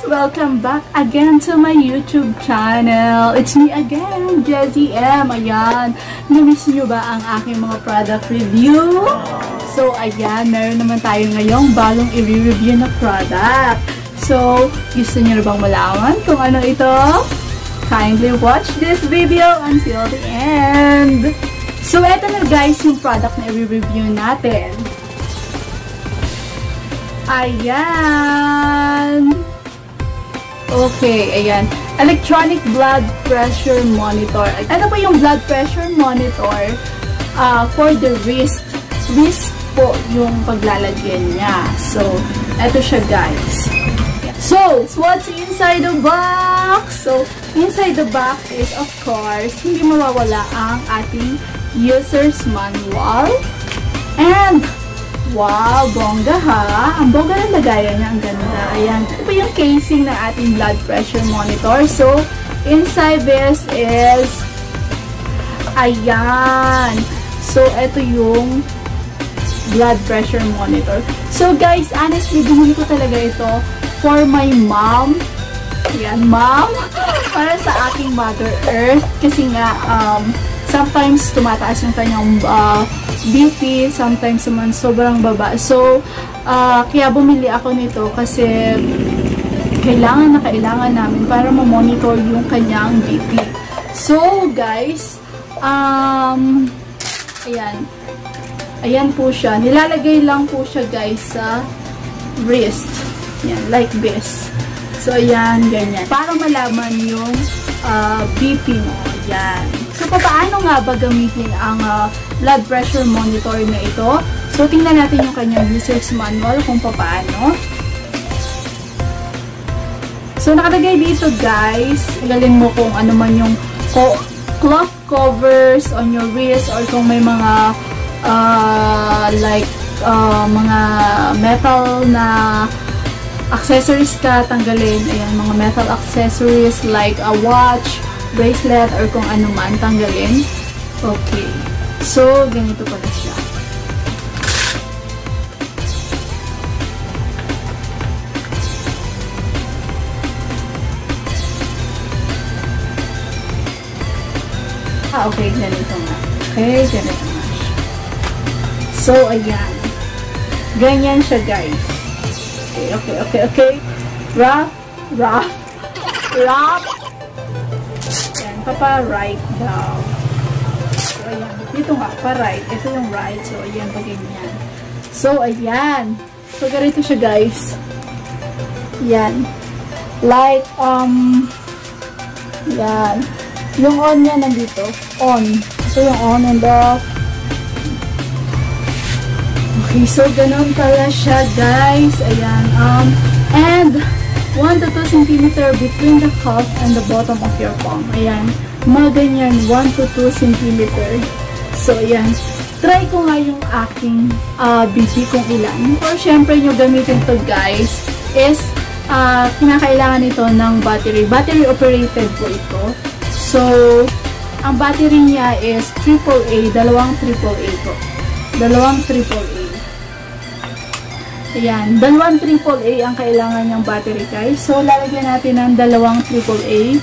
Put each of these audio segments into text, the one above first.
Welcome back again to my YouTube channel. It's me again, Jessie M. Ayan, namiss nyo ba ang aking mga product review? So, ayan, meron naman tayo ngayong bagong i-review na product. So, gusto nyo na bang malaman kung ano ito? Kindly watch this video until the end. So, eto na guys yung product na i-review natin. Ayan. Okay, ayan. Electronic blood pressure monitor. Ano po yung blood pressure monitor for the wrist? Wrist po yung paglalagyan niya. So, eto siya guys. So, what's inside the box? So, inside the box is of course, hindi mawawala ang ating user's manual. And, wow, bongga ha. Ang bongga ng lagayan niya. Ang ganda. Ayan. Ito po yung casing ng ating blood pressure monitor. So, inside this is ayan. So, ito yung blood pressure monitor. So, guys, honestly, bumili ko talaga ito for my mom. Ayan, mom. Para sa aking Mother Earth. Kasi nga, sometimes tumataas yung kanyang BP, sometimes naman sobrang baba. So, kaya bumili ako nito kasi kailangan namin para ma-monitor yung kanyang BP. So, guys, ayan. Ayan po siya. Nilalagay lang po siya, guys, sa wrist. Ayan, like this. So, ayan, ganyan. Para malaman yung BP mo. Ayan. So, paano nga ba gamitin ang blood pressure monitor na ito? So, tingnan natin yung kanyang user's manual kung paano. So, nakalagay dito guys, galing mo kung ano man yung cloth covers on your wrist or kung may mga mga metal na accessories ka, tanggalin. Ayan, mga metal accessories like a watch, bracelet, or kung ano man, tanggalin. Okay. So, ganito pala siya. Okay. Ganito nga. Okay, ganito nga siya. So, ayan. Ganyan siya, guys. Okay. Wrap. Ayan, papa-right daw. So, ayan. Dito nga, pa-right. Ito yung right. So, ayan, pag-ganyan. So, ayan. So, ganito siya, guys. Ayan. Like, ayan. Yung on niya nandito. On. Ito yung on and off. Okay, so, ganun pala siya, guys. Ayan. And, 1 to 2 cm between the cuff and the bottom of your palm. Ayan. Mga ganyan, 1 to 2 cm. So, ayan. Try ko nga yung aking BP kung ilan. Or, syempre, yung gamitin to guys, is, kinakailangan ito ng battery. Battery operated po ito. So, ang battery niya is AAA, dalawang AAA po. Dalawang AAA. Ayan, dalawang AAA ang kailangan niyang battery guys. So, lalagyan natin ng dalawang AAA.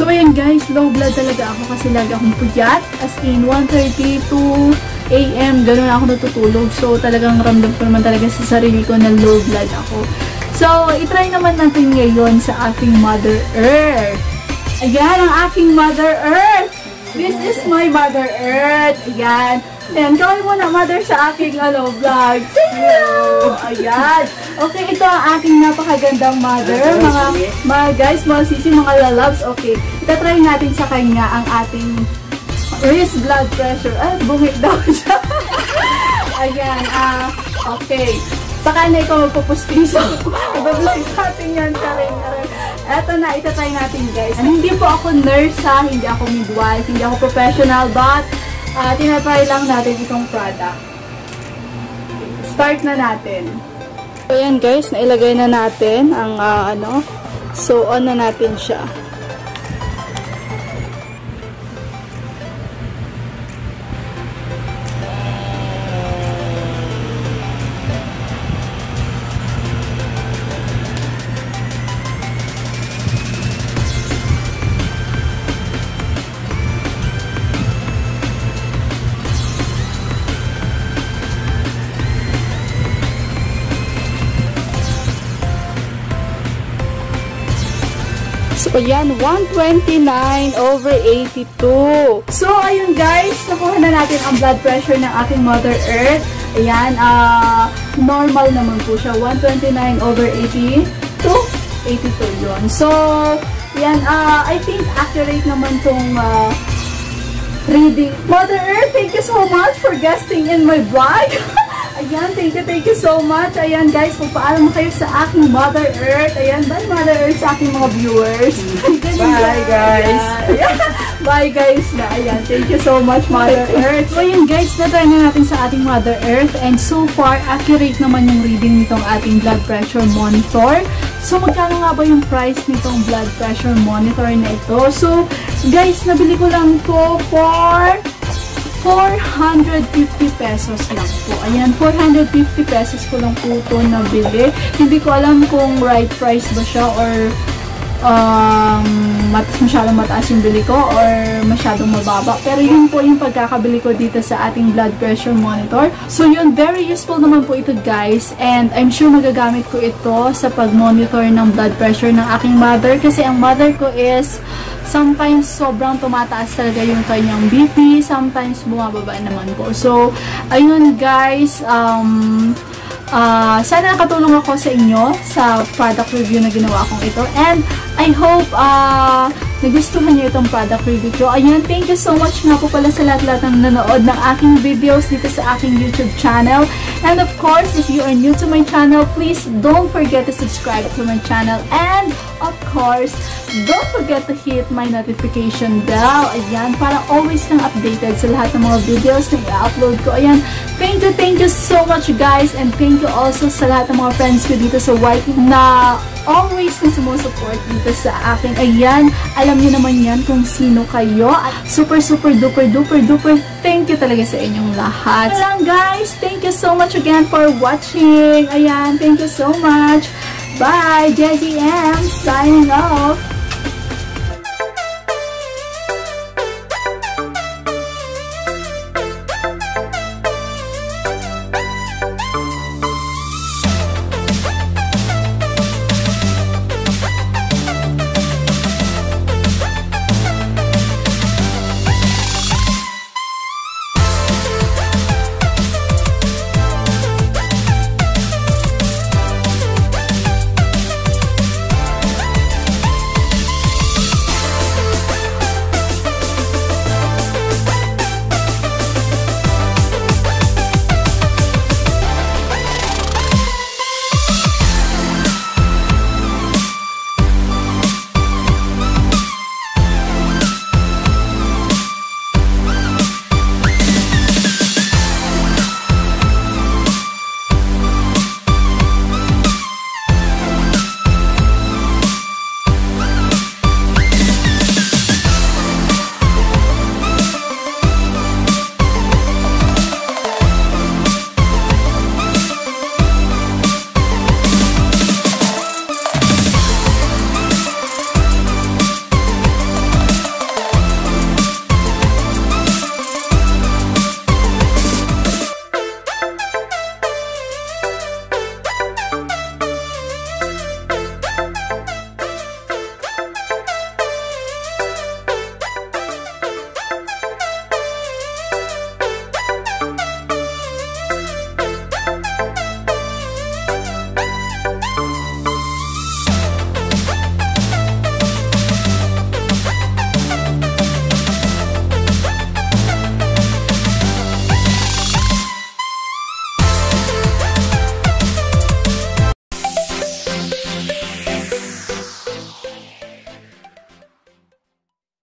So, ayan guys, low blood talaga ako kasi lagi akong puyat. As in, 1:30 to AM, gano'n ako natutulog. So, talagang ramdam ko naman talaga sa sarili ko na low blood ako. So, itry naman natin ngayon sa aking Mother Earth. Ayan, ang aking Mother Earth! This is my Mother Earth. Ayan. Ayan, kaway mo na, Mother, sa aking vlog. Say hello! Ayan. Okay, ito ang aking napakagandang Mother. Mga guys, mga sisi, mga lalabs. Okay, itatry natin sa kanya ang ating wrist blood pressure. Ay, bungit daw siya. Ayan, okay. Saka na ikaw magpupustiso. Iba-vlog natin yan, Karen. Eto na, itatry natin guys. Hindi po ako nurse ha, hindi ako midwife, hindi ako professional, but tinatry lang natin itong product. Start na natin. So yan guys, nailagay na natin ang so on na natin siya. So, ayan, 129/82. So, ayun guys, nakuha na natin ang blood pressure ng ating Mother Earth. Ayan, normal naman po siya. 129/82. 82 yun. So, ayan, I think accurate naman tong reading. Mother Earth, thank you so much for guesting in my vlog. Ayan, thank you so much. Ayan guys, magpaalam mo kayo sa aking Mother Earth. Ayan, bye Mother Earth sa aking mga viewers. Bye guys. Bye guys na. Ayan, thank you so much Mother Earth. So ayan guys, natry na natin sa ating Mother Earth and so far, accurate naman yung reading nitong ating blood pressure monitor. So magkano nga ba yung price nitong blood pressure monitor na ito? So guys, nabili ko lang to for 450 pesos lang po. Ayan, 450 pesos ko lang po ito nabili. Hindi ko alam kung right price ba siya or masyadong mataas yung bili ko or masyadong mababa. Pero yun po yung pagkakabili ko dito sa ating blood pressure monitor. So yun, very useful naman po ito guys. And I'm sure magagamit ko ito sa pag-monitor ng blood pressure ng aking mother. Kasi ang mother ko is sometimes sobrang tumataas talaga yung kanyang BP. Sometimes bumababa naman po. So, ayun guys, sana nakatulong ako sa inyo sa product review na ginawa kong ito. And I hope nagustuhan niyo itong product review ko. Ayun, thank you so much nga po pala sa lahat-lahat ng nanood ng aking videos dito sa aking YouTube channel. And of course, if you are new to my channel, please don't forget to subscribe to my channel. And of course, don't forget to hit my notification bell. Ayan, para always kang updated sa lahat ng mga videos na i-upload ko. Ayan, thank you so much guys. And thank you also sa lahat ng mga friends ko dito sa YT na always na sumusupport dito sa akin. Ayan, alam niyo naman yan kung sino kayo. At super duper thank you talaga sa inyong lahat. So lang guys, thank you so much again for watching. Ayan, thank you so much. Bye, Jessie M signing off.